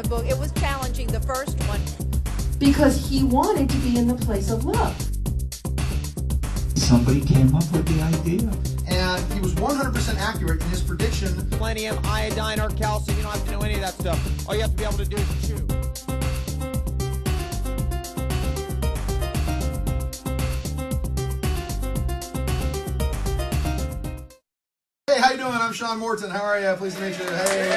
book. It was challenging, the first one. Because he wanted to be in the place of love. Somebody came up with the idea. And he was 100% accurate in his prediction. Selenium, iodine, or calcium, you don't have to know any of that stuff. All you have to be able to do is chew. Hey, how you doing? I'm Sean Morton. How are you? Pleased to meet you. Hey.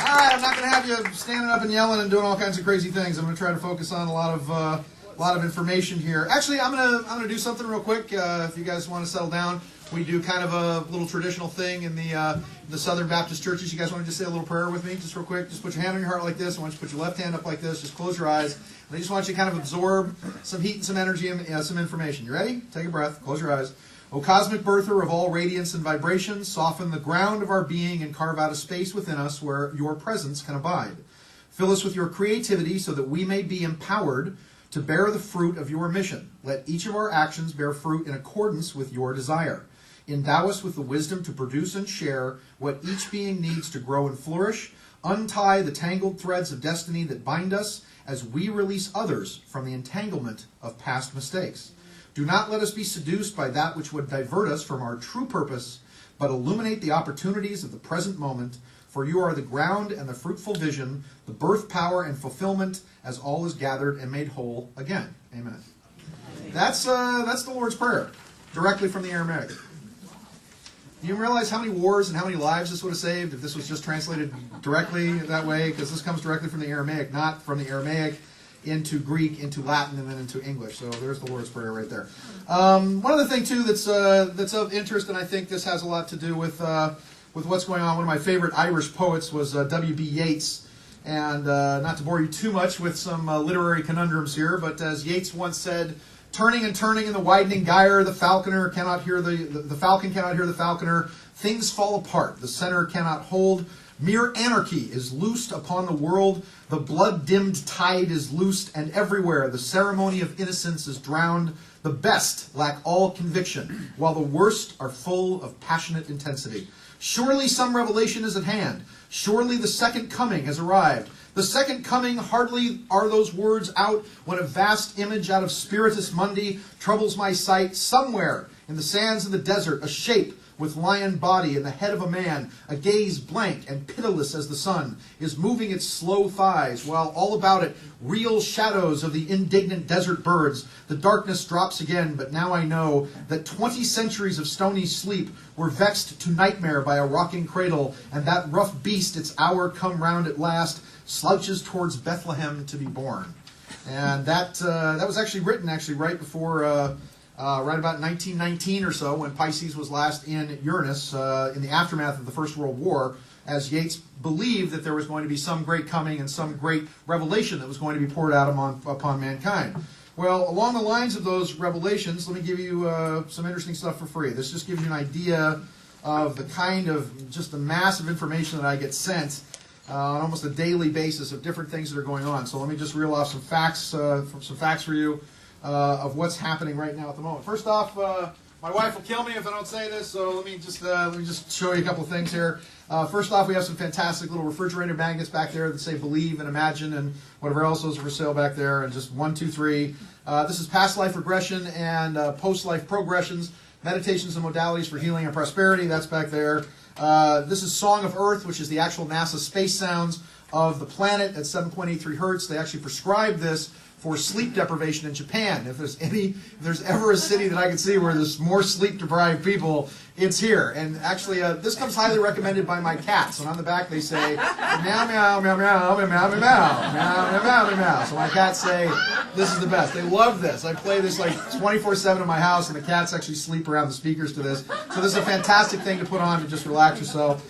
All right, I'm not going to have you standing up and yelling and doing all kinds of crazy things. I'm going to try to focus on a lot of information here. Actually, I'm gonna do something real quick. If you guys want to settle down, we do kind of a little traditional thing in the Southern Baptist churches. You guys want to just say a little prayer with me, just real quick? Just put your hand on your heart like this. I want you to put your left hand up like this. Just close your eyes. And I just want you to kind of absorb some heat and some energy and some information. You ready? Take a breath. Close your eyes. O cosmic birther of all radiance and vibration, soften the ground of our being and carve out a space within us where your presence can abide. Fill us with your creativity so that we may be empowered to bear the fruit of your mission. Let each of our actions bear fruit in accordance with your desire. Endow us with the wisdom to produce and share what each being needs to grow and flourish. Untie the tangled threads of destiny that bind us as we release others from the entanglement of past mistakes. Do not let us be seduced by that which would divert us from our true purpose, but illuminate the opportunities of the present moment, for you are the ground and the fruitful vision, the birth power and fulfillment, as all is gathered and made whole again. Amen. That's the Lord's Prayer, directly from the Aramaic. Do you realize how many wars and how many lives this would have saved if this was just translated directly that way? Because this comes directly from the Aramaic, not from the Aramaic into Greek, into Latin, and then into English. So there's the Lord's Prayer right there. One other thing, too, that's of interest, and I think this has a lot to do with what's going on. One of my favorite Irish poets was W.B. Yeats. And not to bore you too much with some literary conundrums here, but as Yeats once said, turning and turning in the widening gyre, the falconer cannot hear the falcon cannot hear the falconer. Things fall apart. The center cannot hold. Mere anarchy is loosed upon the world. The blood-dimmed tide is loosed, and everywhere the ceremony of innocence is drowned. The best lack all conviction, while the worst are full of passionate intensity. Surely some revelation is at hand. Surely the second coming has arrived. The second coming, hardly are those words out, when a vast image out of Spiritus Mundi troubles my sight. Somewhere in the sands of the desert, a shape with lion body and the head of a man, a gaze blank and pitiless as the sun, is moving its slow thighs, while all about it real shadows of the indignant desert birds. The darkness drops again, but now I know that 20 centuries of stony sleep were vexed to nightmare by a rocking cradle, and that rough beast, its hour come round at last, slouches towards Bethlehem to be born. And that was actually written right before right about 1919 or so, when Pisces was last in Uranus, in the aftermath of the First World War, as Yeats believed that there was going to be some great coming and some great revelation that was going to be poured out upon mankind. Well, along the lines of those revelations, let me give you some interesting stuff for free. This just gives you an idea of the kind of, just the massive information that I get sent on almost a daily basis of different things that are going on. So let me just reel off some facts for you. Of what's happening right now at the moment. First off, my wife will kill me if I don't say this, so let me just show you a couple of things here. First off, we have some fantastic little refrigerator magnets back there that say believe and imagine and whatever else those are for sale back there. And just 1, 2, 3. This is past life regression and post life progressions, meditations and modalities for healing and prosperity. That's back there. This is Song of Earth, which is the actual NASA space sounds of the planet at 7.83 hertz. They actually prescribe this for sleep deprivation in Japan. If there's ever a city that I can see where there's more sleep-deprived people, it's here. And actually, this comes highly recommended by my cats. And on the back they say, meow, meow, meow, meow, meow, meow, meow, meow, meow, meow, meow. So my cats say, this is the best. They love this. I play this like 24/7 in my house, and the cats actually sleep around the speakers to this. So this is a fantastic thing to put on to just relax yourself.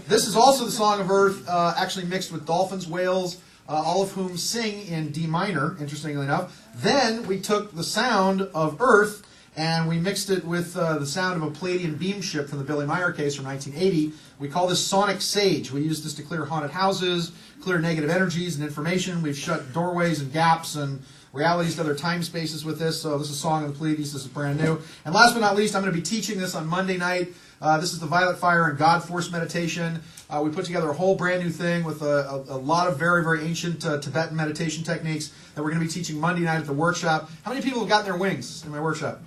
This is also the Song of Earth, actually mixed with dolphins, whales, all of whom sing in D minor, interestingly enough. Then we took the sound of Earth and we mixed it with the sound of a Palladian beam ship from the Billy Meyer case from 1980. We call this sonic sage. We use this to clear haunted houses, clear negative energies and information. We've shut doorways and gaps and realities to other time spaces with this. So this is Song of the Pleiades. This is brand new. And last but not least, I'm going to be teaching this on Monday night. This is the Violet Fire and God Force meditation. We put together a whole brand new thing with a lot of very, very ancient Tibetan meditation techniques that we're going to be teaching Monday night at the workshop. How many people have gotten their wings in my workshop?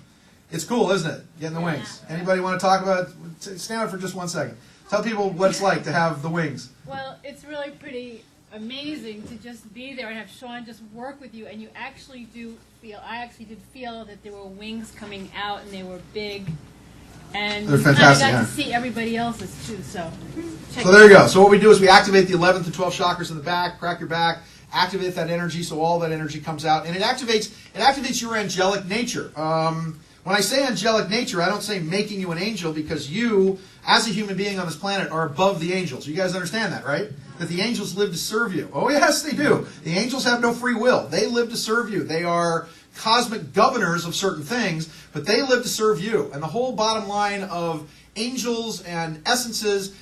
It's cool, isn't it? Getting the wings. Anybody want to talk about it? Stand up for just 1 second. Tell people what it's like to have the wings. Well, it's really pretty amazing to just be there and have Sean just work with you, and you actually do feel, I actually did feel that there were wings coming out and they were big. And they're you fantastic, got to see everybody else's too, so check So there you go. So what we do is we activate the 11th and 12th chakras in the back, crack your back, activate that energy so all that energy comes out, and it activates your angelic nature. When I say angelic nature, I don't say making you an angel, because you, as a human being on this planet, are above the angels. You guys understand that, right? That the angels live to serve you. Oh yes, they do. The angels have no free will. They live to serve you. They are cosmic governors of certain things, but they live to serve you. And the whole bottom line of angels and essences,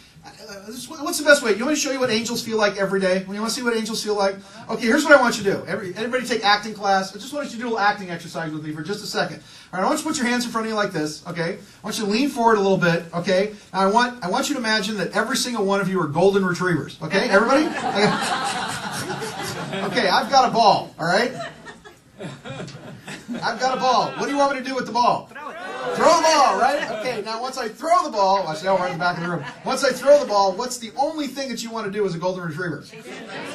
what's the best way? You want me to show you what angels feel like every day? You want to see what angels feel like? Okay, here's what I want you to do. Everybody take acting class. I just want you to do a little acting exercise with me for just a second. All right, I want you to put your hands in front of you like this, okay? I want you to lean forward a little bit, okay? Now I want you to imagine that every single one of you are golden retrievers, okay? Everybody? Okay, I've got a ball, all right? I've got a ball. What do you want me to do with the ball? Throw the ball, right? Okay, now once I throw the ball, I say, oh, we're in the back of the room. Once I throw the ball, what's the only thing that you want to do as a golden retriever?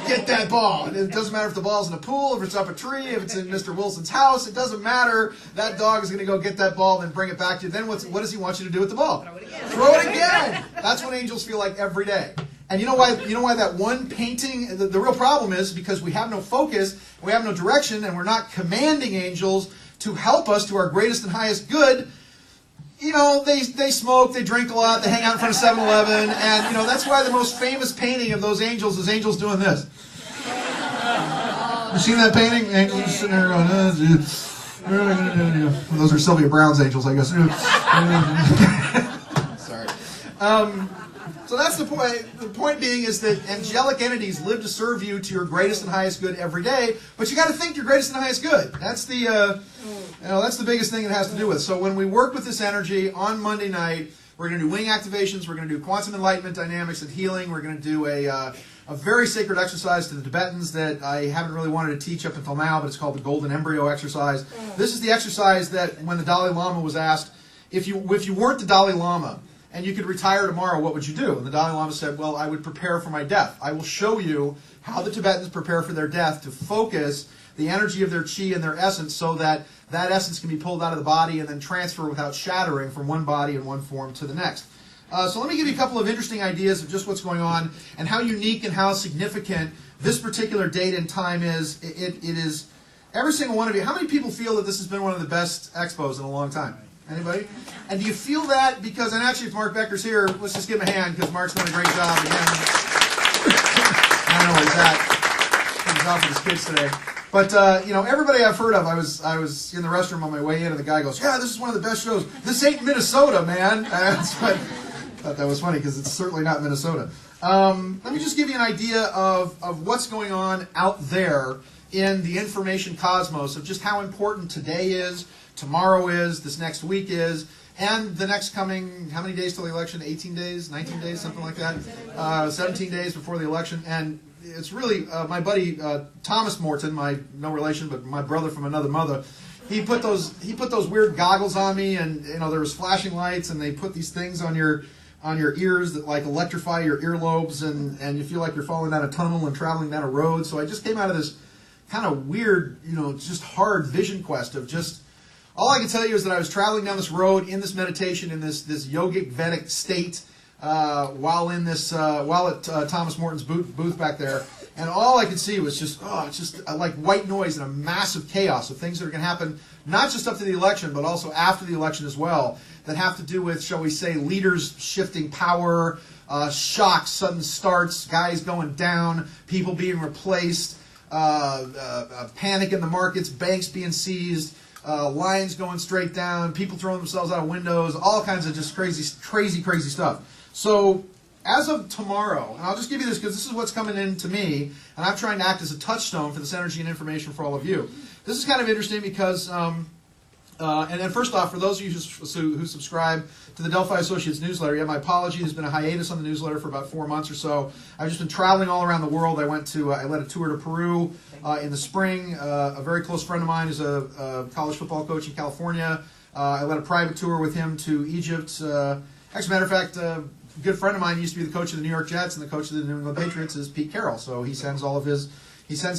Get that ball. And it doesn't matter if the ball's in a pool, if it's up a tree, if it's in Mr. Wilson's house. It doesn't matter. That dog is going to go get that ball and then bring it back to you. Then what does he want you to do with the ball? Throw it again. That's what angels feel like every day. And you know why that one painting, the real problem is because we have no focus, we have no direction, and we're not commanding angels to help us to our greatest and highest good. You know, they smoke, they drink a lot, they hang out in front of 7-Eleven, and, you know, that's why the most famous painting of those angels is angels doing this. You seen that painting? Angels just sitting there going, those are Sylvia Browne's angels, I guess. Sorry. So that's the point. The point being is that angelic entities live to serve you to your greatest and highest good every day. But you got to think your greatest and highest good. That's the that's the biggest thing it has to do with. So when we work with this energy on Monday night, we're going to do wing activations. We're going to do quantum enlightenment dynamics and healing. We're going to do a very sacred exercise to the Tibetans that I haven't really wanted to teach up until now, but it's called the Golden Embryo exercise. This is the exercise that when the Dalai Lama was asked, if you weren't the Dalai Lama, and you could retire tomorrow, what would you do? And the Dalai Lama said, well, I would prepare for my death. I will show you how the Tibetans prepare for their death to focus the energy of their chi and their essence so that that essence can be pulled out of the body and then transfer without shattering from one body and one form to the next. So let me give you a couple of interesting ideas of just what's going on and how unique and how significant this particular date and time is. It is every single one of you. How many people feel that this has been one of the best expos in a long time? Anybody? And do you feel that because, and actually if Mark Becker's here, let's just give him a hand because Mark's done a great job again. I don't know where he's at. He's off with his kids today. But, you know, everybody I've heard of, I was in the restroom on my way in and the guy goes, yeah, this is one of the best shows. This ain't Minnesota, man. That's what, I thought that was funny because it's certainly not Minnesota. Let me just give you an idea of what's going on out there in the information cosmos of just how important today is, tomorrow is, this next week is, and the next coming, how many days till the election? 18 days, 19 days, something like that? 17 days before the election. And it's really, my buddy Thomas Morton, no relation, but my brother from another mother, he put those weird goggles on me, and you know there was flashing lights, and they put these things on your ears that like electrify your earlobes, and you feel like you're falling down a tunnel and traveling down a road. So I just came out of this kind of weird, you know, just hard vision quest of just, all I can tell you is that I was traveling down this road in this meditation, in this yogic Vedic state, while at Thomas Morton's booth back there, and all I could see was just, like white noise and a massive chaos of things that are going to happen, not just up to the election, but also after the election as well, that have to do with, shall we say, leaders shifting power, shocks, sudden starts, guys going down, people being replaced, panic in the markets, banks being seized, lines going straight down, people throwing themselves out of windows, all kinds of just crazy stuff. So as of tomorrow, and I'll just give you this because this is what's coming in to me, and I'm trying to act as a touchstone for this energy and information for all of you. This is kind of interesting because And then first off, for those of you who subscribe to the Delphi Associates newsletter, my apology. There's been a hiatus on the newsletter for about 4 months or so. I've just been traveling all around the world. I led a tour to Peru in the spring. A very close friend of mine is a college football coach in California. I led a private tour with him to Egypt. As a matter of fact, a good friend of mine used to be the coach of the New York Jets, and the coach of the New England Patriots is Pete Carroll. So he sends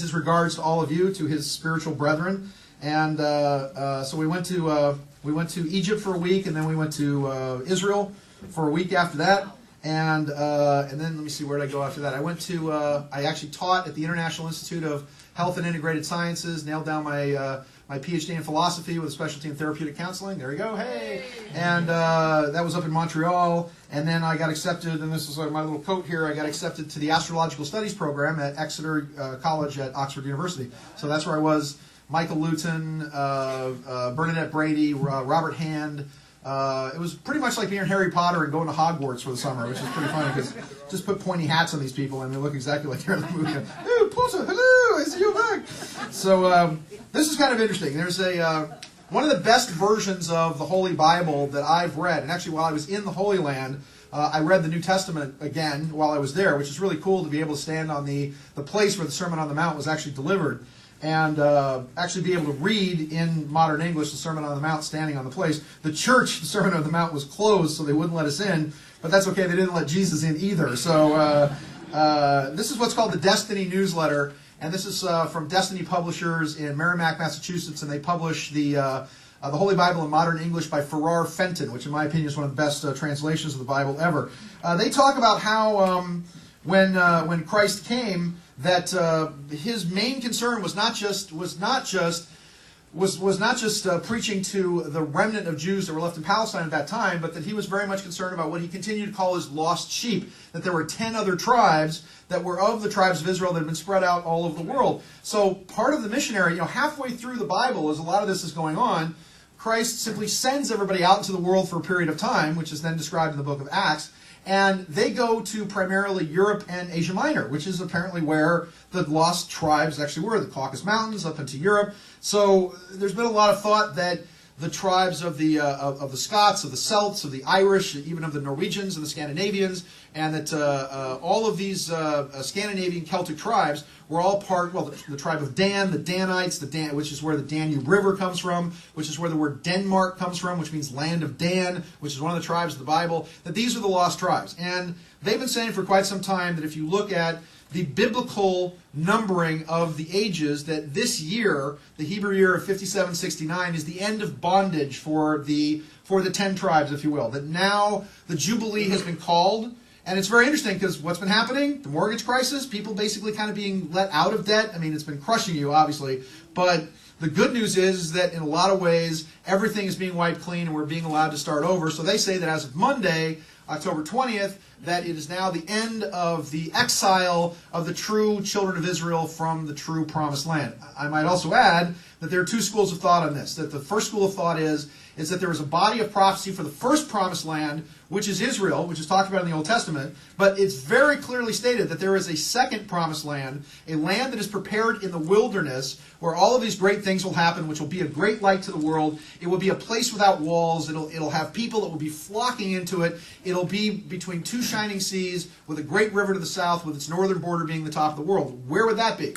his regards to all of you, to his spiritual brethren. And so we went to Egypt for a week, and then we went to Israel for a week after that. And then let me see, where did I go after that? I actually taught at the International Institute of Health and Integrated Sciences, nailed down my PhD in philosophy with a specialty in therapeutic counseling. There you go, hey! And that was up in Montreal. And then I got accepted, and this is my little coat here, I got accepted to the Astrological Studies program at Exeter College at Oxford University. So that's where I was. Michael Luton, Bernadette Brady, Robert Hand. It was pretty much like being in Harry Potter and going to Hogwarts for the summer, which is pretty funny because just put pointy hats on these people and they look exactly like they're in the movie. Hey, Potter, hello, I see you back. So this is kind of interesting. There's one of the best versions of the Holy Bible that I've read, and actually while I was in the Holy Land, I read the New Testament again while I was there, which is really cool to be able to stand on the place where the Sermon on the Mount was actually delivered. And actually be able to read in modern English the Sermon on the Mount standing on the place. The church, the Sermon on the Mount was closed, so they wouldn't let us in. But that's okay, they didn't let Jesus in either. So this is what's called the Destiny newsletter. And this is from Destiny Publishers in Merrimack, Massachusetts. And they publish the Holy Bible in modern English by Farrar Fenton, which in my opinion is one of the best translations of the Bible ever. They talk about how when Christ came, that his main concern was not just preaching to the remnant of Jews that were left in Palestine at that time, but that he was very much concerned about what he continued to call his lost sheep, that there were 10 other tribes that were of the tribes of Israel that had been spread out all over the world. So part of the missionary, halfway through the Bible, as a lot of this is going on, Christ simply sends everybody out into the world for a period of time, which is then described in the book of Acts. And they go to primarily Europe and Asia Minor, which is apparently where the lost tribes actually were, the Caucasus Mountains up into Europe. So there's been a lot of thought that the tribes of the Scots, of the Celts, of the Irish, even of the Norwegians and the Scandinavians, and that all of these Scandinavian Celtic tribes were all part, the tribe of Dan, the Danites, which is where the Danube River comes from, which is where the word Denmark comes from, which means land of Dan, which is one of the tribes of the Bible, that these are the lost tribes. And they've been saying for quite some time that if you look at the biblical numbering of the ages, that this year, the Hebrew year of 5769, is the end of bondage for the 10 tribes, if you will. That now the Jubilee has been called. And it's very interesting because what's been happening? The mortgage crisis, people basically kind of being let out of debt. I mean, it's been crushing you, obviously. But the good news is that in a lot of ways, everything is being wiped clean and we're being allowed to start over. So they say that as of Monday, October 20th, that it is now the end of the exile of the true children of Israel from the true promised land. I might also add that there are two schools of thought on this. That the first school of thought is that there is a body of prophecy for the first promised land, which is Israel, which is talked about in the Old Testament, but it's very clearly stated that there is a second promised land, a land that is prepared in the wilderness, where all of these great things will happen, which will be a great light to the world. It will be a place without walls. It'll have people that will be flocking into it. It'll be between two shining seas, with a great river to the south, with its northern border being the top of the world. Where would that be?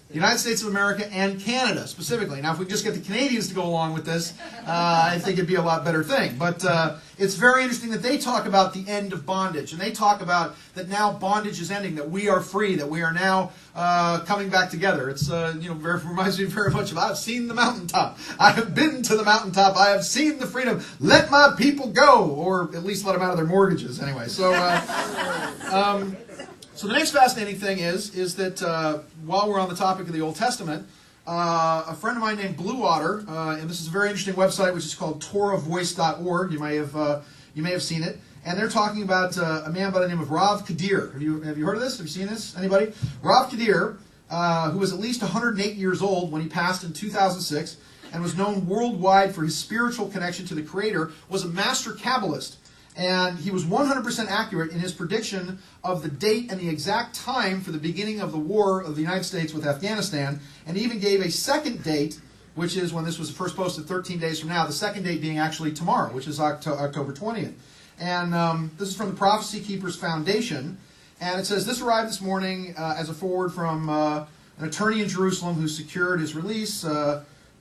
The United States of America and Canada, specifically. Now, if we just get the Canadians to go along with this, I think it'd be a lot better thing. But it's very interesting that they talk about the end of bondage. And they talk about that now bondage is ending, that we are free, that we are now coming back together. It's, reminds me very much of, I've seen the mountaintop. I have been to the mountaintop. I have seen the freedom. Let my people go. Or at least let them out of their mortgages, anyway. So, So the next fascinating thing is that while we're on the topic of the Old Testament, a friend of mine named Blue Otter, and this is a very interesting website which is called TorahVoice.org. You may have seen it, and they're talking about a man by the name of Rav Kadir. Have you heard of this? Have you seen this? Anybody? Rav Kadir, who was at least 108 years old when he passed in 2006, and was known worldwide for his spiritual connection to the Creator, was a master Kabbalist. And he was 100% accurate in his prediction of the date and the exact time for the beginning of the war of the United States with Afghanistan, and even gave a second date which is when this was first posted 13 days from now, the second date being actually tomorrow, which is October 20th. And this is from the Prophecy Keepers Foundation, and it says, this arrived this morning as a forward from an attorney in Jerusalem who secured his release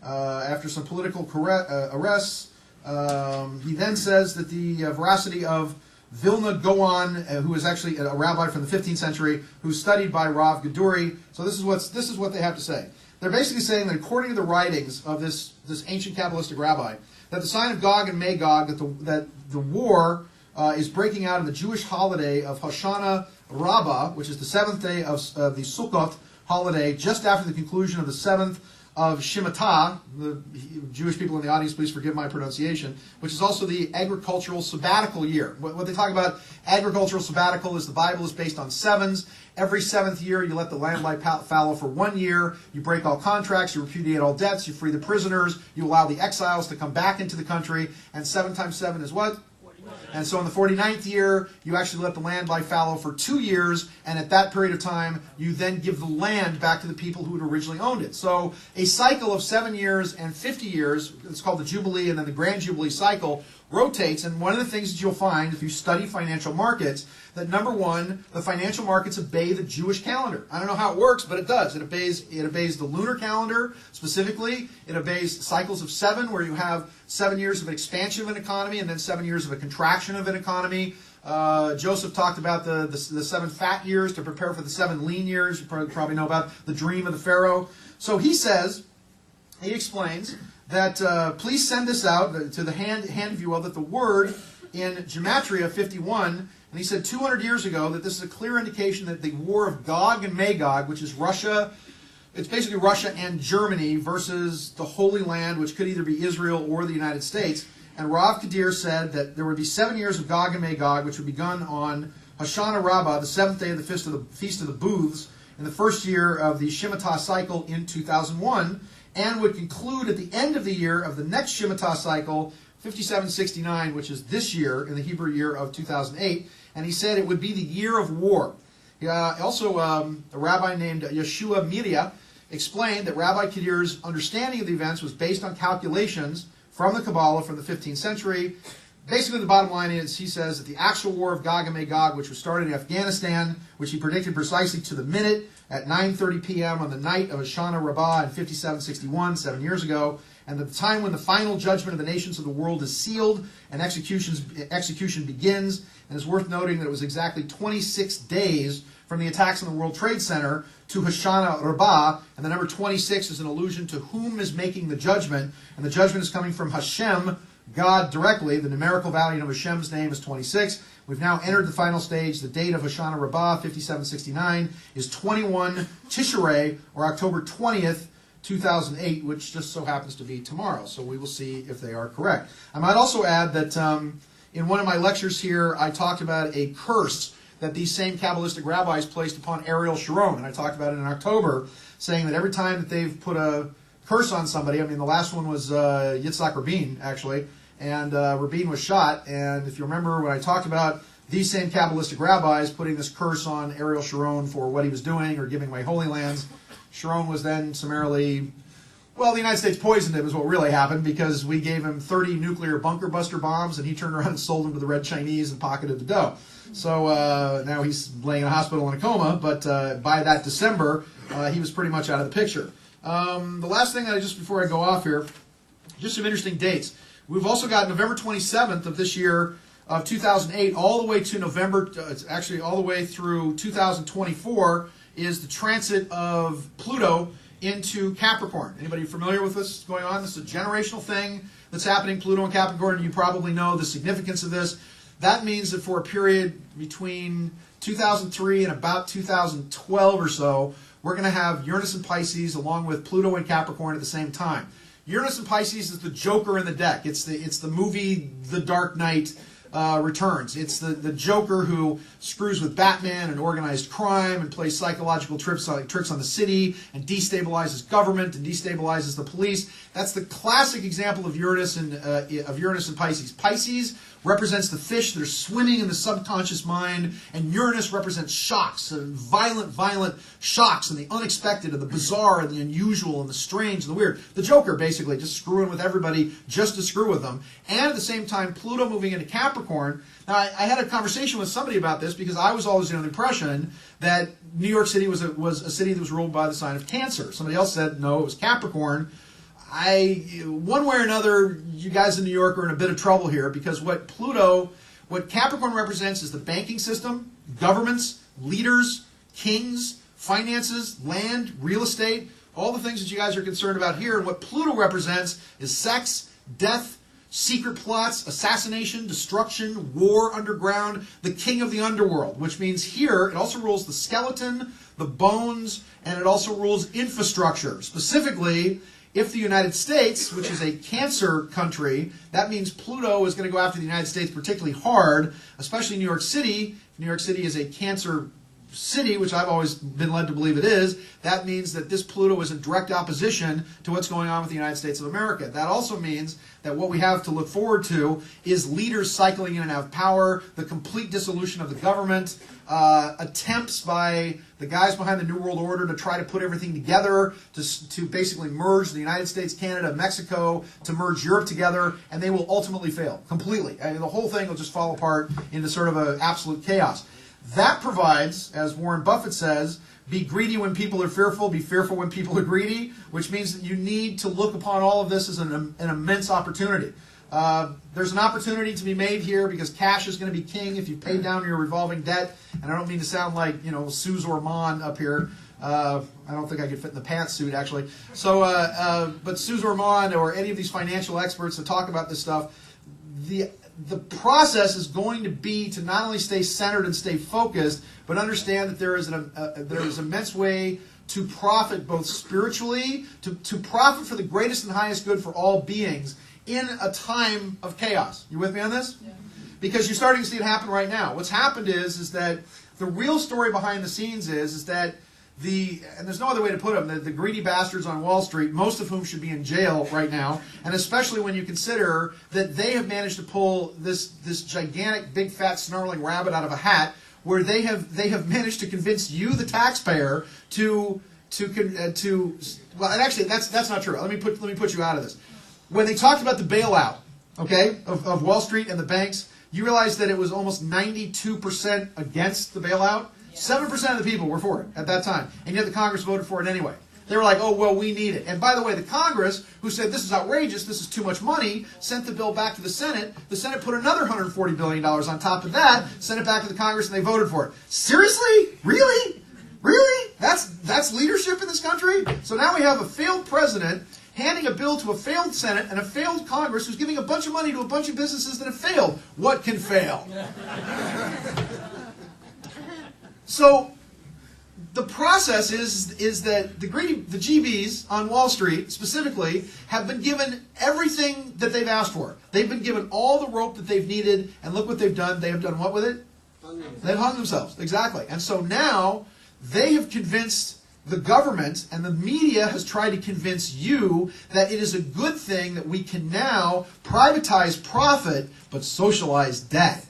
after some political arrests. He then says that the veracity of Vilna Gaon, who is actually a rabbi from the 15th century, who's studied by Rav Geduri. So this is what they have to say. They're basically saying that according to the writings of this ancient Kabbalistic rabbi, that the sign of Gog and Magog, that the war is breaking out in the Jewish holiday of Hoshana Rabbah, which is the seventh day of the Sukkot holiday, just after the conclusion of the seventh of Shemitah. The Jewish people in the audience, please forgive my pronunciation, which is also the agricultural sabbatical year. What they talk about agricultural sabbatical is the Bible is based on sevens. Every seventh year, you let the land lie fallow for 1 year. You break all contracts. You repudiate all debts. You free the prisoners. You allow the exiles to come back into the country. And 7 times 7 is what? And so in the 49th year, you actually let the land lie fallow for 2 years, and at that period of time, you then give the land back to the people who had originally owned it. So a cycle of 7 years and 50 years, it's called the Jubilee, and then the Grand Jubilee cycle, rotates. And one of the things that you'll find if you study financial markets, that number one, the financial markets obey the Jewish calendar. I don't know how it works, but it does. It obeys the lunar calendar specifically. It obeys cycles of 7, where you have 7 years of an expansion of an economy and then 7 years of a contraction of an economy. Joseph talked about the 7 fat years to prepare for the 7 lean years. You probably know about the dream of the Pharaoh. So he explains that please send this out to the hand, if you will, that the word in Gematria 51, and he said 200 years ago that this is a clear indication that the war of Gog and Magog, which is Russia, it's basically Russia and Germany versus the Holy Land, which could either be Israel or the United States. And Rav Kadir said that there would be 7 years of Gog and Magog, which would be begun on Hoshana Rabbah, the 7th day of the Feast of the Booths, in the first year of the Shemitah cycle in 2001, and would conclude at the end of the year of the next Shemitah cycle, 5769, which is this year, in the Hebrew year of 2008. And he said it would be the year of war. Also, a rabbi named Yeshua Miria explained that Rabbi Kadir's understanding of the events was based on calculations from the Kabbalah from the 15th century. Basically, the bottom line is, he says that the actual war of Gog and Magog, which was started in Afghanistan, which he predicted precisely to the minute at 9:30 p.m. on the night of Hoshana Rabbah in 5761, 7 years ago, and the time when the final judgment of the nations of the world is sealed and execution begins. And it's worth noting that it was exactly 26 days from the attacks on the World Trade Center to Hoshana Rabbah, and the number 26 is an allusion to whom is making the judgment, and the judgment is coming from Hashem, God directly. The numerical value of Hashem's name is 26. We've now entered the final stage. The date of Hoshana Rabbah, 5769, is 21 Tishrei, or October 20th, 2008, which just so happens to be tomorrow. So we will see if they are correct. I might also add that in one of my lectures here, I talked about a curse that these same Kabbalistic rabbis placed upon Ariel Sharon. And I talked about it in October, saying that every time that they've put a curse on somebody, I mean, the last one was Yitzhak Rabin, actually, and Rabin was shot. And if you remember when I talked about these same Kabbalistic rabbis putting this curse on Ariel Sharon for what he was doing or giving away Holy Lands, Sharon was then summarily, well, the United States poisoned him is what really happened, because we gave him 30 nuclear bunker buster bombs, and he turned around and sold them to the Red Chinese and pocketed the dough. So now he's laying in a hospital in a coma, but by that December, he was pretty much out of the picture. The last thing, before I go off here, just some interesting dates. We've also got November 27th of this year, of 2008, all the way to November, actually all the way through 2024, is the transit of Pluto into Capricorn. Anybody familiar with what's going on? This is a generational thing that's happening, Pluto and Capricorn. You probably know the significance of this. That means that for a period between 2003 and about 2012 or so, we're going to have Uranus and Pisces along with Pluto and Capricorn at the same time. Uranus and Pisces is the Joker in the deck. It's the movie The Dark Knight Returns. It's the Joker who screws with Batman and organized crime and plays psychological tricks on the city and destabilizes government and destabilizes the police. That's the classic example of Uranus and Pisces. Pisces represents the fish that are swimming in the subconscious mind, and Uranus represents shocks, and violent shocks, and the unexpected, and the bizarre, and the unusual, and the strange, and the weird. The Joker, basically, just screwing with everybody just to screw with them. And at the same time, Pluto moving into Capricorn. Now, I had a conversation with somebody about this because I was always under the impression that New York City was a city that was ruled by the sign of Cancer. Somebody else said, no, it was Capricorn. One way or another, you guys in New York are in a bit of trouble here because what Capricorn represents is the banking system, governments, leaders, kings, finances, land, real estate, all the things that you guys are concerned about here. And what Pluto represents is sex, death, secret plots, assassination, destruction, war, underground, the king of the underworld, which means here it also rules the skeleton, the bones, and it also rules infrastructure. Specifically, if the United States, which is a Cancer country, that means Pluto is going to go after the United States particularly hard, especially New York City. If New York City is a Cancer city, which I've always been led to believe it is, that means that this Pluto is in direct opposition to what's going on with the United States of America. That also means that what we have to look forward to is leaders cycling in and out of power, the complete dissolution of the government, attempts by the guys behind the New World Order to try to put everything together, to basically merge the United States, Canada, Mexico, to merge Europe together, and they will ultimately fail completely. I mean, the whole thing will just fall apart into sort of an absolute chaos. That provides, as Warren Buffett says, be greedy when people are fearful, be fearful when people are greedy, which means that you need to look upon all of this as an immense opportunity. There's an opportunity to be made here because cash is going to be king if you pay down your revolving debt. And I don't mean to sound like, Suze Orman up here. I don't think I could fit in the pantsuit, actually. So, but Suze Orman or any of these financial experts that talk about this stuff, the process is going to be to not only stay centered and stay focused, but understand that there is immense way to profit both spiritually, to profit for the greatest and highest good for all beings in a time of chaos. You with me on this? Yeah. Because you're starting to see it happen right now. What's happened is that the real story behind the scenes is that and there's no other way to put them, the greedy bastards on Wall Street, most of whom should be in jail right now, and especially when you consider that they have managed to pull this gigantic, big, fat, snarling rabbit out of a hat, where they have managed to convince you, the taxpayer, well, and actually that's not true. Let me put you out of this. When they talked about the bailout, okay, of Wall Street and the banks, you realize that it was almost 92% against the bailout. 7% of the people were for it at that time, and yet the Congress voted for it anyway. They were like, oh, well, we need it. And by the way, the Congress, who said this is outrageous, this is too much money, sent the bill back to the Senate. The Senate put another $140 billion on top of that, sent it back to the Congress, and they voted for it. Seriously? Really? Really? That's leadership in this country? So now we have a failed president handing a bill to a failed Senate and a failed Congress who's giving a bunch of money to a bunch of businesses that have failed. What can fail? So the process is that the GBs on Wall Street specifically have been given everything that they've asked for. They've been given all the rope that they've needed, and look what they've done. They have done what with it? They've hung themselves, exactly. And so now they have convinced the government, and the media has tried to convince you that it is a good thing that we can now privatize profit but socialize debt.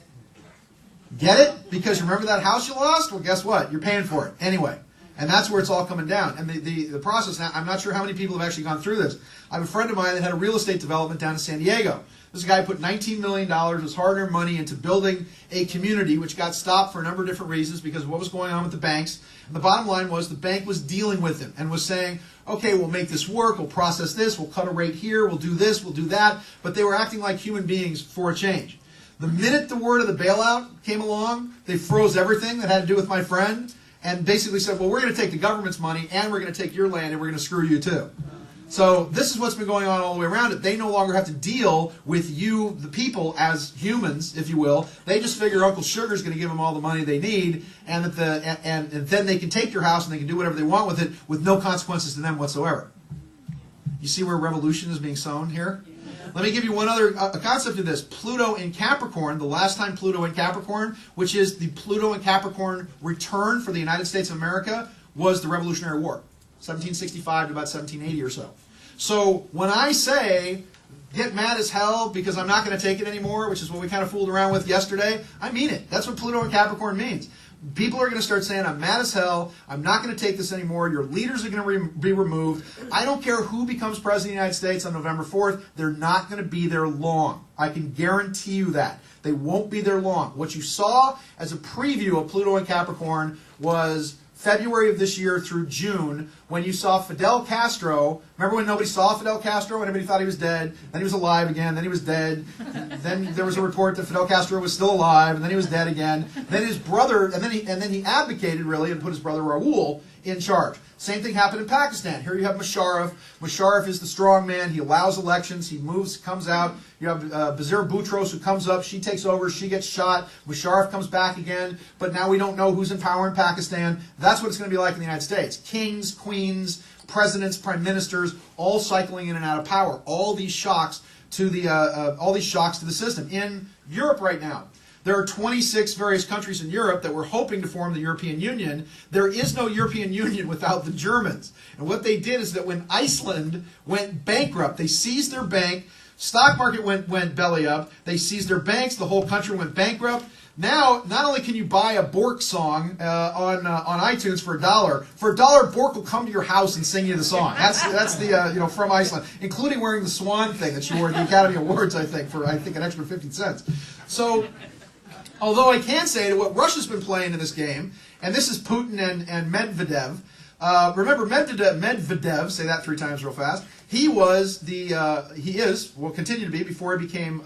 Get it? Because remember that house you lost? Well, guess what? You're paying for it anyway. And that's where it's all coming down. And the process, now, I'm not sure how many people have actually gone through this. I have a friend of mine that had a real estate development down in San Diego. This guy put $19 million of his hard-earned money into building a community, which got stopped for a number of different reasons because of what was going on with the banks. And the bottom line was the bank was dealing with him and was saying, okay, we'll make this work, we'll process this, we'll cut a rate here, we'll do this, we'll do that. But they were acting like human beings for a change. The minute the word of the bailout came along, they froze everything that had to do with my friend and basically said, well, we're going to take the government's money and we're going to take your land and we're going to screw you too. So this is what's been going on all the way around it. They no longer have to deal with you, the people, as humans, if you will. They just figure Uncle Sugar's going to give them all the money they need, and that and then they can take your house and they can do whatever they want with it with no consequences to them whatsoever. You see where revolution is being sown here? Let me give you one other concept of this. Pluto in Capricorn, the last time Pluto in Capricorn, which is the Pluto in Capricorn return for the United States of America, was the Revolutionary War, 1765 to about 1780 or so. So when I say get mad as hell because I'm not going to take it anymore, which is what we kind of fooled around with yesterday, I mean it. That's what Pluto and Capricorn means. People are going to start saying, I'm mad as hell, I'm not going to take this anymore, your leaders are going to be removed. I don't care who becomes president of the United States on November 4th, they're not going to be there long. I can guarantee you that. They won't be there long. What you saw as a preview of Pluto and Capricorn was February of this year through June, when you saw Fidel Castro. Remember when nobody saw Fidel Castro and everybody thought he was dead? Then he was alive again, then he was dead. Then there was a report that Fidel Castro was still alive, and then he was dead again. Then his brother, and then he abdicated really and put his brother Raul in charge. Same thing happened in Pakistan. Here you have Musharraf. Musharraf is the strong man. He allows elections. He moves, comes out. You have Benazir Boutros who comes up. She takes over. She gets shot. Musharraf comes back again. But now we don't know who's in power in Pakistan. That's what it's going to be like in the United States. Kings, queens, presidents, prime ministers, all cycling in and out of power. All these shocks to the system. In Europe right now, there are 26 various countries in Europe that were hoping to form the European Union. There is no European Union without the Germans. And what they did is that when Iceland went bankrupt, they seized their bank, stock market went belly up, they seized their banks, the whole country went bankrupt. Now, not only can you buy a Bork song on iTunes for $1, for $1, Bork will come to your house and sing you the song. That's the from Iceland, including wearing the swan thing that she wore at the Academy Awards, I think, for an extra 50 cents. So, although I can say that what Russia's been playing in this game, and this is Putin and Medvedev. Remember Medvedev, say that 3 times real fast. He will continue to be before he became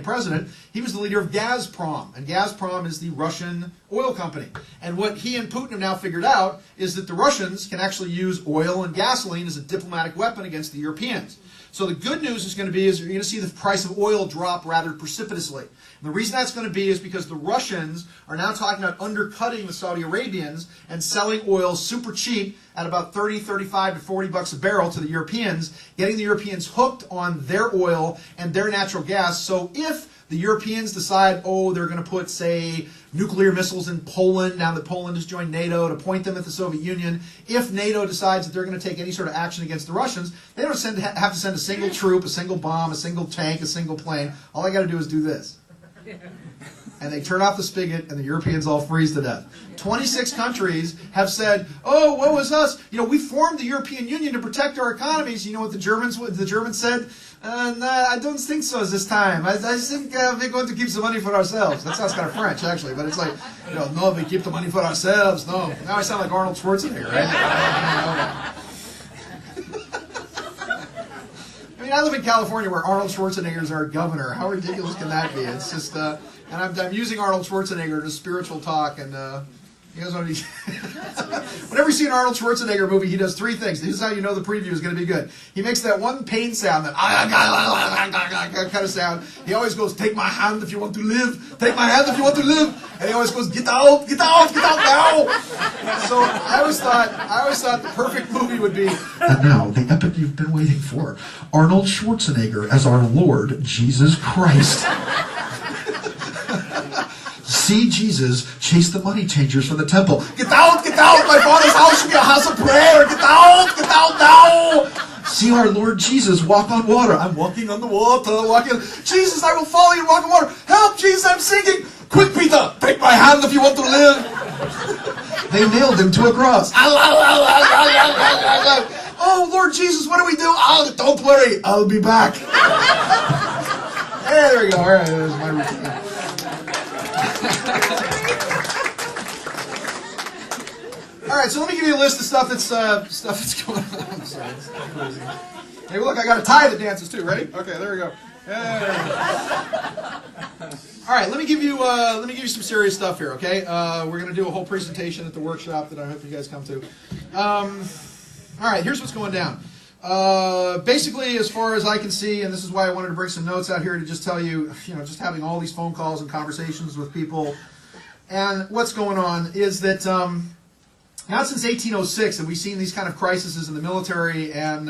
president. He was the leader of Gazprom, and Gazprom is the Russian oil company. And what he and Putin have now figured out is that the Russians can actually use oil and gasoline as a diplomatic weapon against the Europeans. So the good news is going to be you're going to see the price of oil drop rather precipitously. And the reason that's going to be is because the Russians are now talking about undercutting the Saudi Arabians and selling oil super cheap at about 30, 35 to 40 bucks a barrel to the Europeans, getting the Europeans hooked on their oil and their natural gas. So if the Europeans decide, they're going to put, say, nuclear missiles in Poland, now that Poland has joined NATO, to point them at the Soviet Union. If NATO decides that they're going to take any sort of action against the Russians, they don't have to send a single troop, a single bomb, a single tank, a single plane. All they got to do is do this. And they turn off the spigot, and the Europeans all freeze to death. 26 countries have said, woe is us. We formed the European Union to protect our economies. You know what the Germans said? I don't think so this time. I think we're going to keep the money for ourselves. That sounds kind of French, actually, but it's like, no, we keep the money for ourselves. No. Now I sound like Arnold Schwarzenegger, right? I mean, I live in California where Arnold Schwarzenegger is our governor. How ridiculous can that be? It's just, and I'm using Arnold Schwarzenegger in a spiritual talk, and you guys want to whenever you see an Arnold Schwarzenegger movie, he does 3 things. This is how you know the preview is going to be good. He makes that one pain sound, that kind of sound. He always goes, take my hand if you want to live. Take my hand if you want to live. And he always goes, get out, get out, get out now. So I always thought the perfect movie would be. And now, the epic you've been waiting for. Arnold Schwarzenegger as our Lord Jesus Christ. See Jesus chase the money changers from the temple. Get out, my Father's house should be a house of prayer. Get out now. See our Lord Jesus walk on water. I'm walking on the water, Jesus, I will follow you, walk on water. Help, Jesus, I'm sinking. Quick, Peter, take my hand if you want to live. They nailed him to a cross. Oh, Lord Jesus, what do we do? Don't worry, I'll be back. Hey, there we go. All right, there's my routine. All right, so let me give you a list of stuff that's going on. I'm sorry, it's crazy. Hey, look, I got a tie that dances too. Ready? Okay, there we go. All right, let me give you some serious stuff here. Okay, we're going to do a whole presentation at the workshop that I hope you guys come to. All right, here's what's going down. Basically, as far as I can see, and this is why I wanted to bring some notes out here to just tell you, just having all these phone calls and conversations with people, and what's going on is that not since 1806 have we seen these kind of crises in the military and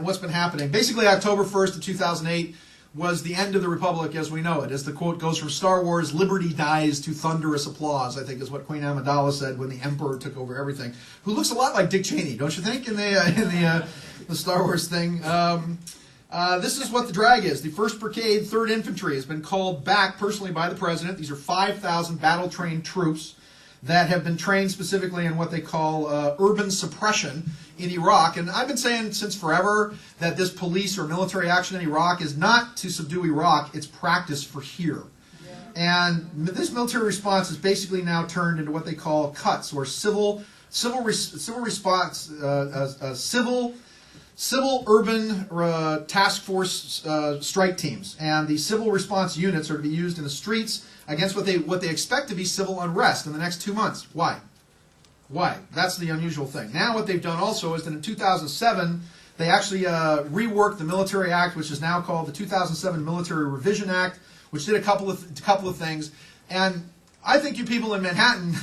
what's been happening. Basically, October 1st of 2008 was the end of the Republic as we know it. As the quote goes from Star Wars, liberty dies to thunderous applause, I think is what Queen Amidala said when the Emperor took over everything. Who looks a lot like Dick Cheney, don't you think, in the Star Wars thing? This is what the drag is. The 1st Brigade, 3rd Infantry has been called back personally by the President. These are 5,000 battle-trained troops that have been trained specifically in what they call urban suppression in Iraq. And I've been saying since forever that this police or military action in Iraq is not to subdue Iraq, it's practice for here. And this military response is basically now turned into what they call cuts, or civil response, civil urban task force strike teams. And the civil response units are to be used in the streets against what they expect to be civil unrest in the next 2 months. Why? Why? That's the unusual thing. Now what they've done also is that in 2007, they actually reworked the Military Act, which is now called the 2007 Military Revision Act, which did a couple of things. And I think you people in Manhattan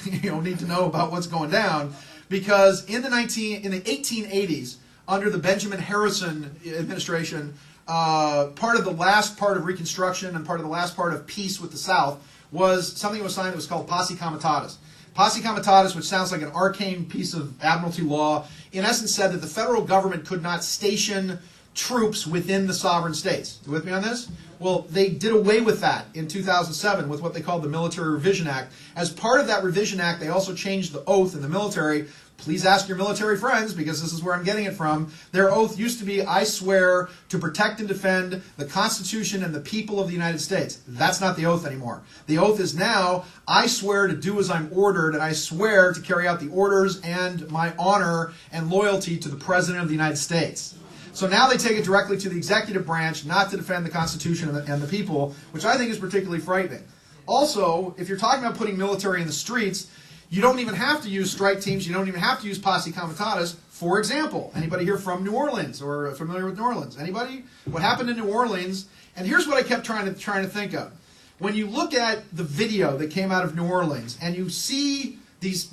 need to know about what's going down, because in the 1880s, under the Benjamin Harrison administration, part of the last part of Reconstruction and part of the last part of peace with the South was something that was signed that was called Posse Comitatus. Posse Comitatus, which sounds like an arcane piece of admiralty law, in essence said that the federal government could not station troops within the sovereign states. You with me on this? Well, they did away with that in 2007 with what they called the Military Revision Act. As part of that Revision Act, they also changed the oath in the military. Please ask your military friends, because this is where I'm getting it from. Their oath used to be, I swear to protect and defend the Constitution and the people of the United States. That's not the oath anymore. The oath is now, I swear to do as I'm ordered, and I swear to carry out the orders and my honor and loyalty to the President of the United States. So now they take it directly to the executive branch, not to defend the Constitution and the people, which I think is particularly frightening. Also, if you're talking about putting military in the streets, you don't even have to use strike teams. You don't even have to use Posse Comitatus. For example, anybody here from New Orleans or familiar with New Orleans? Anybody? What happened in New Orleans? And here's what I kept trying to think of. When you look at the video that came out of New Orleans and you see these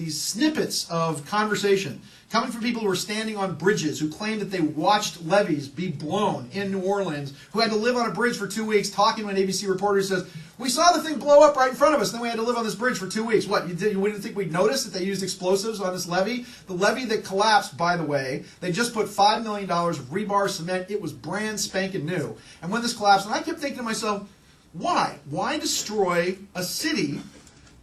snippets of conversation coming from people who are standing on bridges, who claim that they watched levees be blown in New Orleans, who had to live on a bridge for 2 weeks, talking to an ABC reporter who says, we saw the thing blow up right in front of us, and then we had to live on this bridge for 2 weeks. What, you didn't think we'd notice that they used explosives on this levee? The levee that collapsed, by the way, they just put $5 million of rebar cement. It was brand spanking new. And when this collapsed, and I kept thinking to myself, why? Why destroy a city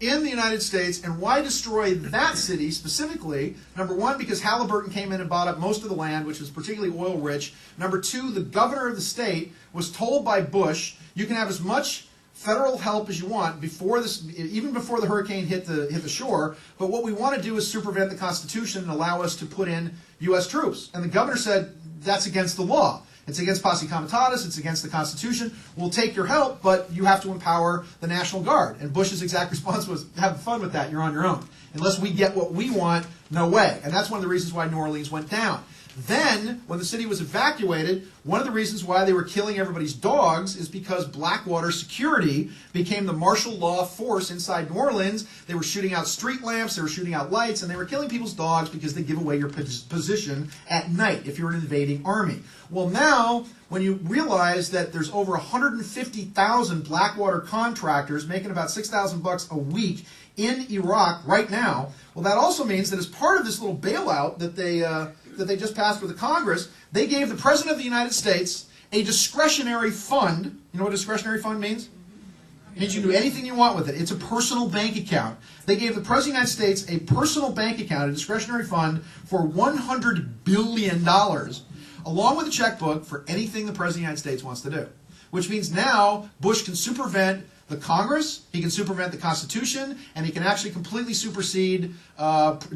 in the United States, and why destroy that city specifically? Number one, because Halliburton came in and bought up most of the land, which was particularly oil rich. Number two, the governor of the state was told by Bush, you can have as much federal help as you want before this, even before the hurricane hit the shore, but what we want to do is circumvent the Constitution and allow us to put in U.S. troops. And the governor said, that's against the law. It's against Posse Comitatus, it's against the Constitution. We'll take your help, but you have to empower the National Guard. And Bush's exact response was, have fun with that, you're on your own. Unless we get what we want, no way. And that's one of the reasons why New Orleans went down. Then, when the city was evacuated, one of the reasons why they were killing everybody's dogs is because Blackwater Security became the martial law force inside New Orleans. They were shooting out street lamps, they were shooting out lights, and they were killing people's dogs because they give away your position at night if you're an invading army. Well, now, when you realize that there's over 150,000 Blackwater contractors making about $6,000 a week in Iraq right now, well, that also means that as part of this little bailout that they just passed with the Congress, they gave the President of the United States a discretionary fund. You know what a discretionary fund means? It means you can do anything you want with it. It's a personal bank account. They gave the President of the United States a personal bank account, a discretionary fund, for $100 billion, along with a checkbook for anything the President of the United States wants to do. Which means now Bush can supervent the Congress, he can supervent the Constitution, and he can actually completely supersede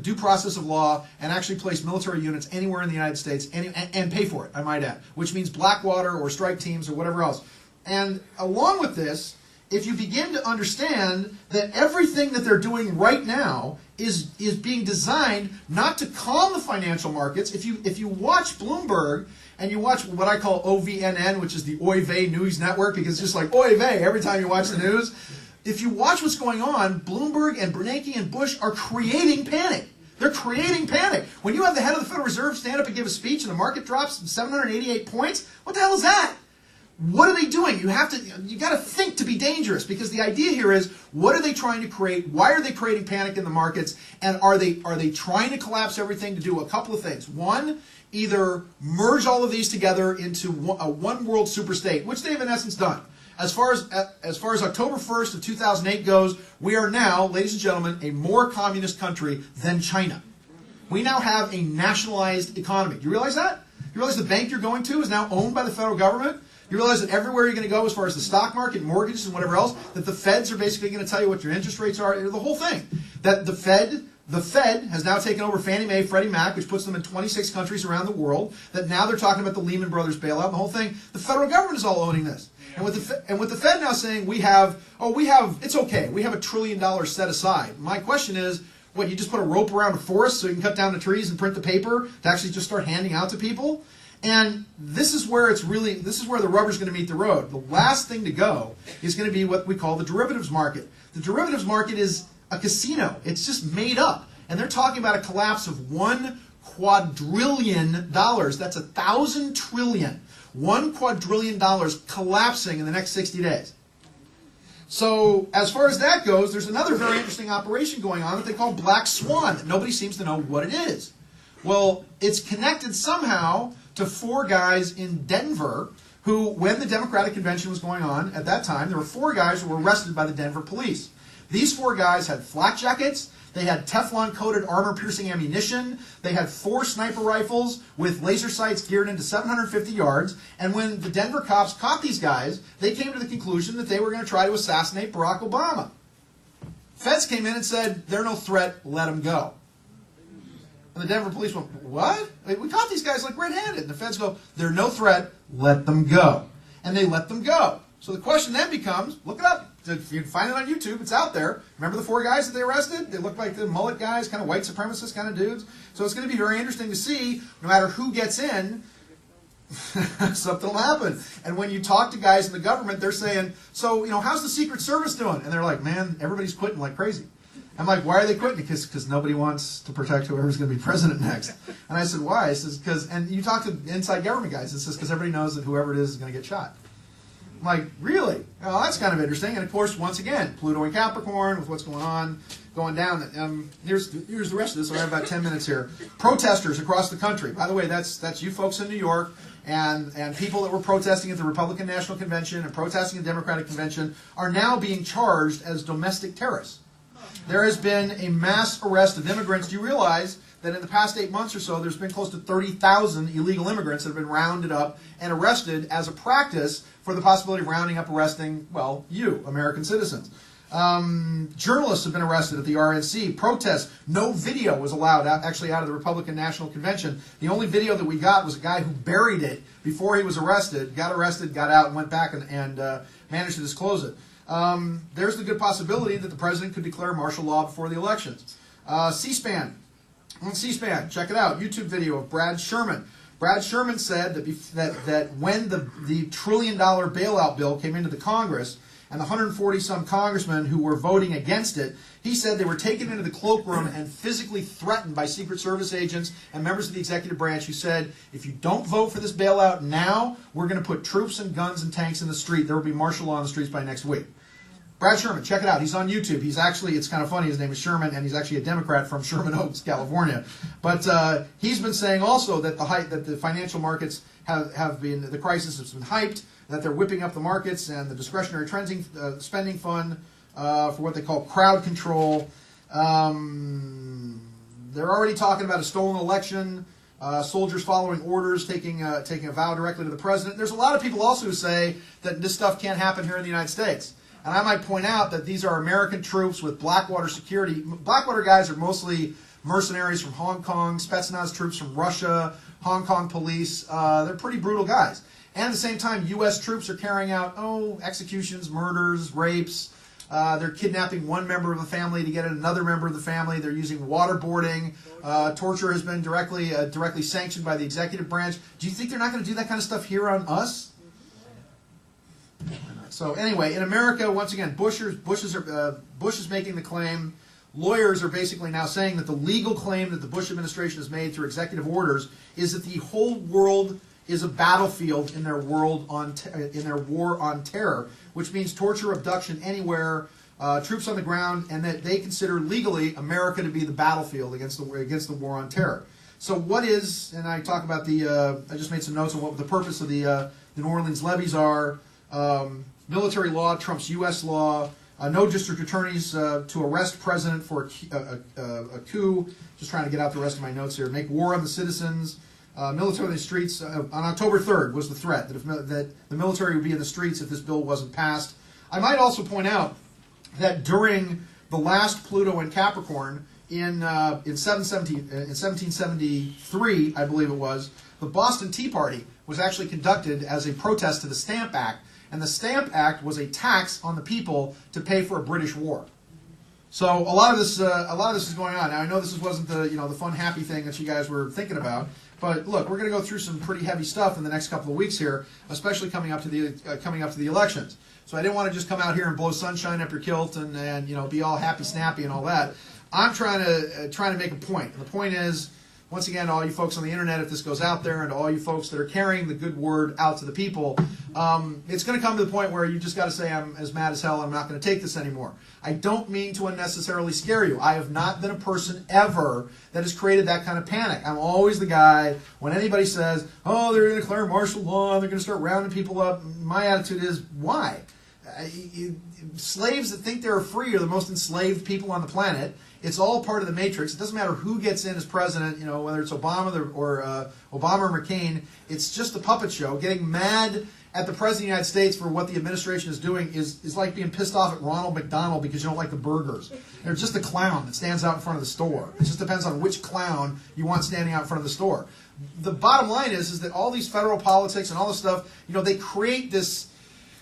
due process of law and actually place military units anywhere in the United States and pay for it, I might add, which means Blackwater or strike teams or whatever else. And along with this, if you begin to understand that everything that they're doing right now is being designed not to calm the financial markets. If you watch Bloomberg and you watch what I call OVNN, which is the Oy Vey News Network, because it's just like Oy Vey every time you watch the news. If you watch what's going on, Bloomberg and Bernanke and Bush are creating panic. They're creating panic. When you have the head of the Federal Reserve stand up and give a speech and the market drops 788 points, what the hell is that? what are they doing? You got to think to be dangerous, because the idea here is, what are they trying to create? Why are they creating panic in the markets? And are they trying to collapse everything to do a couple of things? One, either merge all of these together into a one world super state, which they've in essence done. As far as October 1st of 2008 goes, we are now, ladies and gentlemen, a more communist country than China. We now have a nationalized economy. Do you realize that? You realize the bank you're going to is now owned by the federal government? You realize that everywhere you're going to go, as far as the stock market, mortgages, and whatever else, that the feds are basically going to tell you what your interest rates are, the whole thing. That the Fed has now taken over Fannie Mae, Freddie Mac, which puts them in 26 countries around the world, that now they're talking about the Lehman Brothers bailout, the whole thing. The federal government is all owning this. And with the Fed now saying it's okay, we have $1 trillion set aside. My question is, what, you just put a rope around a forest so you can cut down the trees and print the paper to actually just start handing out to people? And this is where the rubber's going to meet the road. The last thing to go is going to be what we call the derivatives market. The derivatives market is a casino. It's just made up. And they're talking about a collapse of $1 quadrillion. That's 1,000 trillion. $1 quadrillion collapsing in the next 60 days. So as far as that goes, there's another very interesting operation going on that they call Black Swan, that nobody seems to know what it is. Well, it's connected somehow to 4 guys in Denver who, when the Democratic Convention was going on at that time, there were 4 guys who were arrested by the Denver police. These 4 guys had flak jackets, they had Teflon-coated armor-piercing ammunition, they had 4 sniper rifles with laser sights geared into 750 yards, and when the Denver cops caught these guys, they came to the conclusion that they were going to try to assassinate Barack Obama. Feds came in and said, they're no threat, let them go. And the Denver police went, what? We caught these guys like red-handed. And the feds go, they're no threat, let them go. And they let them go. So the question then becomes, look it up. If you can find it on YouTube, it's out there. Remember the 4 guys that they arrested? They look like the mullet guys, kind of white supremacist kind of dudes. So it's going to be very interesting to see, no matter who gets in, something will happen. And when you talk to guys in the government, they're saying, so, how's the Secret Service doing? And they're like, man, everybody's quitting like crazy. I'm like, why are they quitting? Because nobody wants to protect whoever's going to be president next. And I said, why? He says, because, and you talk to inside government guys, it says, because everybody knows that whoever it is going to get shot. I'm like, really? Oh, that's kind of interesting. And of course, once again, Pluto and Capricorn, with what's going down. Here's the rest of this. I have about 10 minutes here. Protesters across the country. By the way, that's you folks in New York, and people that were protesting at the Republican National Convention and protesting at the Democratic Convention are now being charged as domestic terrorists. There has been a mass arrest of immigrants. Do you realize that in the past 8 months or so, there's been close to 30,000 illegal immigrants that have been rounded up and arrested as a practice for the possibility of rounding up, arresting, well, you, American citizens. Journalists have been arrested at the RNC. Protests. No video was allowed actually out of the Republican National Convention. The only video that we got was a guy who buried it before he was arrested, got out, and went back and managed to disclose it. There's the good possibility that the president could declare martial law before the elections. C-SPAN. On C-SPAN, check it out. YouTube video of Brad Sherman. Brad Sherman said that when the $1 trillion bailout bill came into the Congress, and the 140-some congressmen who were voting against it, he said they were taken into the cloakroom and physically threatened by Secret Service agents and members of the executive branch who said, if you don't vote for this bailout now, we're going to put troops and guns and tanks in the street. There will be martial law in the streets by next week. Brad Sherman, check it out. He's on YouTube. He's actually, it's kind of funny, his name is Sherman, and he's actually a Democrat from Sherman Oaks, California. But he's been saying also that the financial markets have been, the crisis has been hyped, that they're whipping up the markets, and the discretionary spending fund for what they call crowd control. They're already talking about a stolen election, soldiers following orders, taking a vow directly to the president. There's a lot of people also who say that this stuff can't happen here in the United States. And I might point out that these are American troops with Blackwater security. Blackwater guys are mostly mercenaries from Hong Kong, Spetsnaz troops from Russia, Hong Kong police. They're pretty brutal guys. And at the same time, U.S. troops are carrying out, executions, murders, rapes. They're kidnapping one member of the family to get another member of the family. They're using waterboarding. Torture has been directly sanctioned by the executive branch. Do you think they're not going to do that kind of stuff here on us? So anyway, in America, once again, Bush is making the claim. Lawyers are basically now saying that the legal claim that the Bush administration has made through executive orders is that the whole world is a battlefield in their war on terror, which means torture, abduction, anywhere, troops on the ground, and that they consider legally America to be the battlefield against the war on terror. So what is, and I talk about I just made some notes on what the purpose of the New Orleans levies are. Military law trumps U.S. law. No district attorneys to arrest president for a coup. Just trying to get out the rest of my notes here. Make war on the citizens. Military in the streets. On October 3rd was the threat that the military would be in the streets if this bill wasn't passed. I might also point out that during the last Pluto and Capricorn in 1773, I believe it was, the Boston Tea Party was actually conducted as a protest to the Stamp Act. And the Stamp Act was a tax on the people to pay for a British war. So a lot of this is going on. Now I know this wasn't the fun, happy thing that you guys were thinking about, but look, we're going to go through some pretty heavy stuff in the next couple of weeks here, especially coming up to the elections. So I didn't want to just come out here and blow sunshine up your kilt and be all happy, snappy, and all that. I'm trying to make a point. And the point is, once again, to all you folks on the internet, if this goes out there, and to all you folks that are carrying the good word out to the people, it's going to come to the point where you just got to say, I'm as mad as hell, I'm not going to take this anymore. I don't mean to unnecessarily scare you. I have not been a person ever that has created that kind of panic. I'm always the guy, when anybody says, oh, they're going to declare martial law, they're going to start rounding people up, my attitude is, why? Slaves that think they're free are the most enslaved people on the planet. It's all part of the matrix. It doesn't matter who gets in as president, whether it's Obama or McCain. It's just a puppet show. Getting mad at the President of the United States for what the administration is doing is like being pissed off at Ronald McDonald because you don't like the burgers. They're just a clown that stands out in front of the store. It just depends on which clown you want standing out in front of the store. The bottom line is that all these federal politics and all this stuff, they create this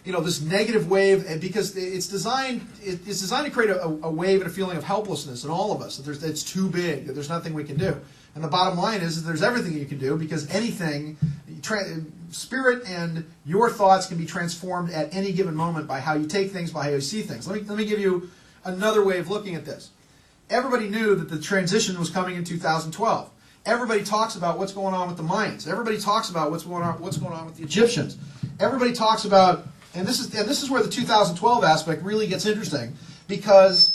this negative wave, and because it's designed to create a wave and a feeling of helplessness in all of us, that it's too big, that there's nothing we can do. And the bottom line is that there's everything you can do, because anything, spirit and your thoughts can be transformed at any given moment by how you take things, by how you see things. Let me give you another way of looking at this. Everybody knew that the transition was coming in 2012. Everybody talks about what's going on with the Mayans. Everybody talks about what's going on with the Egyptians. Everybody talks about, and this is where the 2012 aspect really gets interesting, because,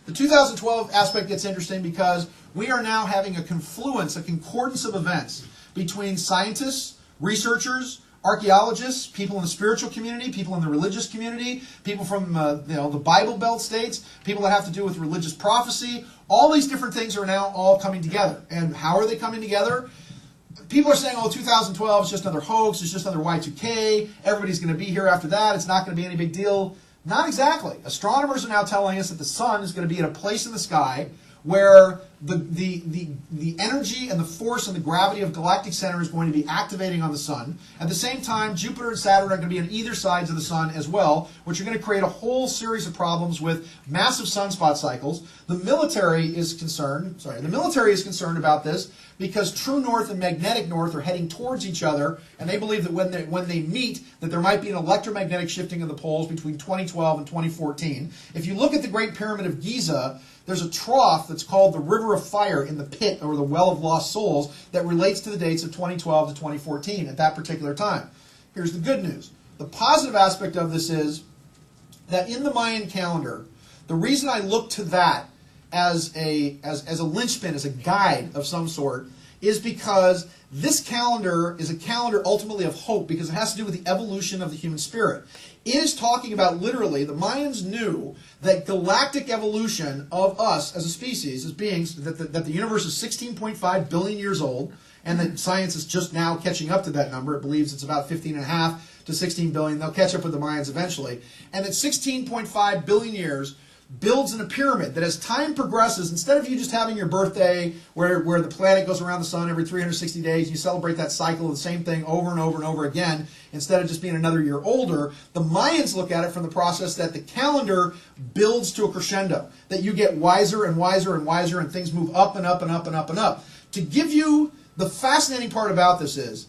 the 2012 aspect gets interesting because we are now having a confluence, a concordance of events between scientists, researchers, archaeologists, people in the spiritual community, people in the religious community, people from the Bible Belt states, people that have to do with religious prophecy. All these different things are now all coming together. And how are they coming together? People are saying, oh, 2012 is just another hoax, it's just another Y2K, everybody's going to be here after that, it's not going to be any big deal. Not exactly. Astronomers are now telling us that the sun is going to be in a place in the sky where the energy and the force and the gravity of galactic center is going to be activating on the sun. At the same time, Jupiter and Saturn are going to be on either sides of the sun as well, which are going to create a whole series of problems with massive sunspot cycles. The military is concerned about this because true north and magnetic north are heading towards each other, and they believe that when they meet, that there might be an electromagnetic shifting of the poles between 2012 and 2014. If you look at the Great Pyramid of Giza, there's a trough that's called the River of Fire in the pit, or the Well of Lost Souls, that relates to the dates of 2012 to 2014 at that particular time. Here's the good news. The positive aspect of this is that in the Mayan calendar, the reason I look to that as a linchpin, as a guide of some sort, is because this calendar is a calendar ultimately of hope, because it has to do with the evolution of the human spirit. It is talking about, literally, the Mayans knew that galactic evolution of us as a species, as beings, that the universe is 16.5 billion years old, and that science is just now catching up to that number. It believes it's about 15.5 to 16 billion. They'll catch up with the Mayans eventually. And that 16.5 billion years builds in a pyramid that as time progresses, instead of you just having your birthday where the planet goes around the sun every 360 days, you celebrate that cycle of the same thing over and over and over again, instead of just being another year older, the Mayans look at it from the process that the calendar builds to a crescendo, that you get wiser and wiser and wiser, and things move up and up and up and up and up. To give you the fascinating part about this is,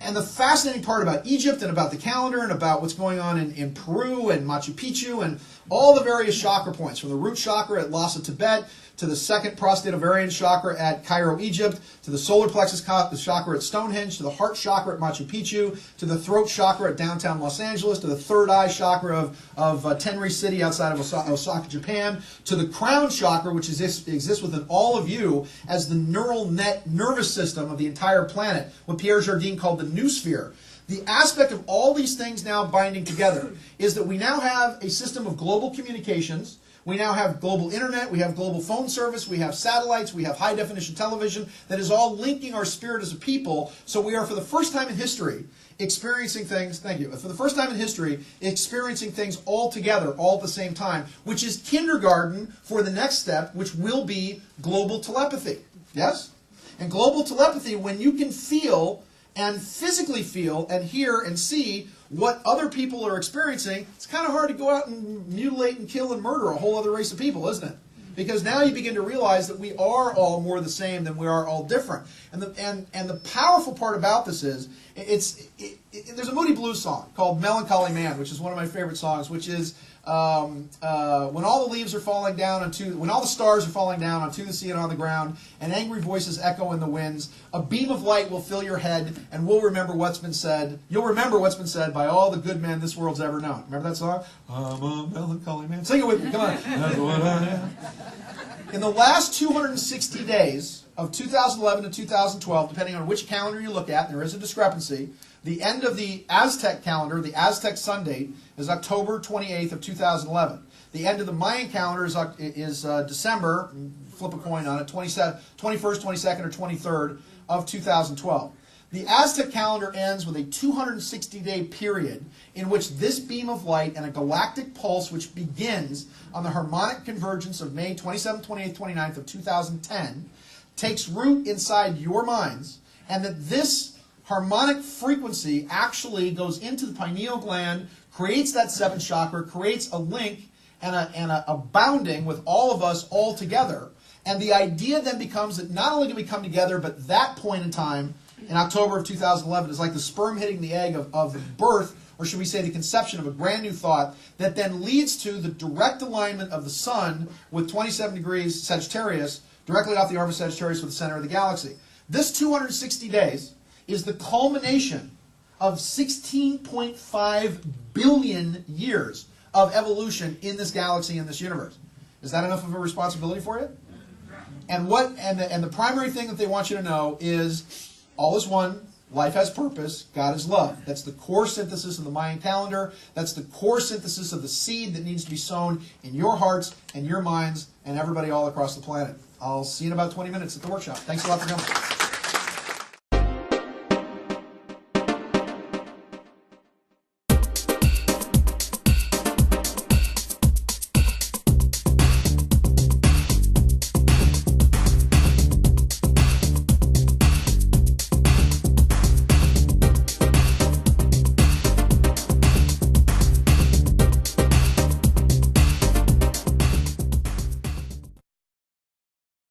and the fascinating part about Egypt and about the calendar and about what's going on in Peru and Machu Picchu and all the various chakra points, from the root chakra at Lhasa, Tibet, to the second prostate ovarian chakra at Cairo, Egypt, to the solar plexus chakra at Stonehenge, to the heart chakra at Machu Picchu, to the throat chakra at downtown Los Angeles, to the third eye chakra of Tenri City outside of Osaka, Japan, to the crown chakra, which exists within all of you as the neural net nervous system of the entire planet, what Pierre Jardin called the noosphere. The aspect of all these things now binding together is that we now have a system of global communications. We now have global internet, we have global phone service, we have satellites, we have high definition television that is all linking our spirit as a people. So we are, for the first time in history, experiencing things, thank you, for the first time in history, experiencing things all together, all at the same time, which is kindergarten for the next step, which will be global telepathy. Yes? And global telepathy, when you can feel and physically feel and hear and see what other people are experiencing, it's kind of hard to go out and mutilate and kill and murder a whole other race of people, isn't it? Because now you begin to realize that we are all more the same than we are all different. And the powerful part about this is, there's a Moody Blues song called Melancholy Man, which is one of my favorite songs, which is when all the leaves are falling down when all the stars are falling down onto the sea and on the ground, and angry voices echo in the winds, a beam of light will fill your head, and we'll remember what's been said. You'll remember what's been said by all the good men this world's ever known. Remember that song? I'm a melancholy man. Sing it with me. Come on. That's what I am. In the last 260 days of 2011 to 2012, depending on which calendar you look at, there is a discrepancy. The end of the Aztec calendar, the Aztec sun date, is October 28th of 2011. The end of the Mayan calendar is December, flip a coin on it, 21st, 22nd, or 23rd of 2012. The Aztec calendar ends with a 260-day period in which this beam of light and a galactic pulse, which begins on the harmonic convergence of May 27th, 28th, 29th of 2010, takes root inside your minds, and that this harmonic frequency actually goes into the pineal gland, creates that seventh chakra, creates a link and a bounding with all of us all together. And the idea then becomes that not only do we come together, but that point in time, in October of 2011, is like the sperm hitting the egg of the birth, or should we say the conception of a brand new thought that then leads to the direct alignment of the sun with 27 degrees Sagittarius, directly off the orb of Sagittarius with the center of the galaxy. This 260 days is the culmination of 16.5 billion years of evolution in this galaxy, in this universe. Is that enough of a responsibility for you? And the primary thing that they want you to know is all is one, life has purpose, God is love. That's the core synthesis of the Mayan calendar. That's the core synthesis of the seed that needs to be sown in your hearts and your minds and everybody all across the planet. I'll see you in about 20 minutes at the workshop. Thanks a lot for coming.